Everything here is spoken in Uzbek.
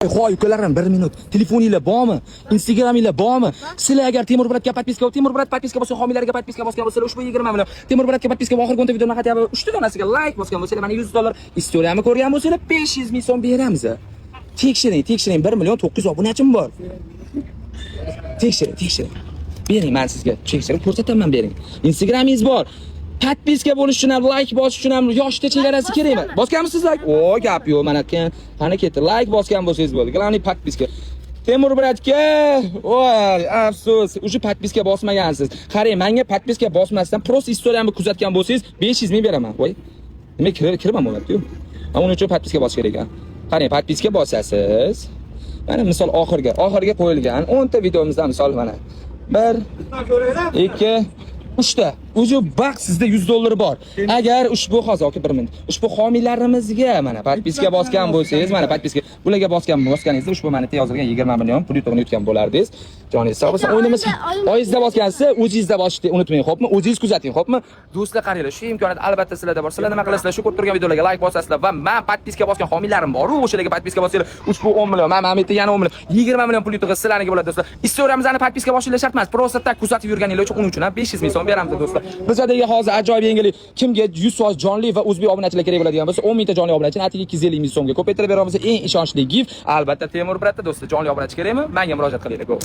Hoy ukalarim 1 minut. Telefoninglar bormi? Instagraminglar bormi? Sizlar agar Temur Bratga podpiska bosgan homiylarga podpiska bosgan bo'lsalar ushbu 20 million Temur Bratga podpiska oxirgi 10 videoni hatto 3 ta donasiga like bosgan bo'lsalar mana $100 istoriyamni ko'rgan bo'lsalar 500 ming so'm beramiz. Tekshiring 1 million 900 obunachim bor. Tekshiring. Bering men sizga. Tekshirib ko'rsataman bering. Instagramingiz bor. Podpiska bo'lish uchun ham, like bosish uchun ham yoshda chegarasi kerakmi? Bosganmisiz like? O, gap yo'q, mana qani ketdi. Like bosgan bo'lsangiz bo'ldi. Главный podpiska. Temur Bratga, voy, afsus, o'sha podpiska bosmagansiz. Qarang, menga podpiska bosmasdan prosta istoriyamni kuzatgan bo'lsangiz 500 ming beraman. Voy. Nima kirman bo'lyapti-yu? Mana uning uchun podpiska bosish kerak ekan. Qarang, podpiska bosasiz. Mana misol oxirga qo'yilgan 10 ta videomizdan misol mana 1 2 3 ta. O'zi baxt sizda $100 bor. Agar ushbu hozir 1 minut. Ushbu homiylarimizga mana podpiska bosgan bo'lsangiz, mana podpiska bularga bosganingizda ushbu mana yozilgan 20 million pul yutgan bo'lardingiz. Joningiz sog' bo'lsin. O'yinimiz oyizda bosgansiz, o'zingizda bosishni unutmang, xo'pmi? O'zingiz kuzating, xo'pmi? Do'stlar, qaranglar, shu imkoniyat albatta sizlarda bor. Sizlar nima qilasizlar? Shu ko'rib turgan videolarga like bosasizlar va men podpiska bosgan homiylarim bor. O'shalarga podpiska bosinglar. Ushbu 10 million, men Mametda yana 10 million, 20 million pul yutgan sizlarga bo'ladi do'stlar. Istoriyamizni podpiska bosishlar shart emas. Prosta tak kuzatib yurganinglar uchun uning uchun ham 500 ming so'm beramiz do'stlar. Bizga hozir ajoyib yangilik. Kimga 100% jonli va o'zbek obunachilar kerak bo'ladigan bo'lsa, 10 mingta jonli obunachi atigi 250 ming so'mga ko'paytirib beramiz. Eng ishonchli gift albatta Temur Bratda do'stlar. Jonli obunachi kerakmi? Menga murojaat qilinglar.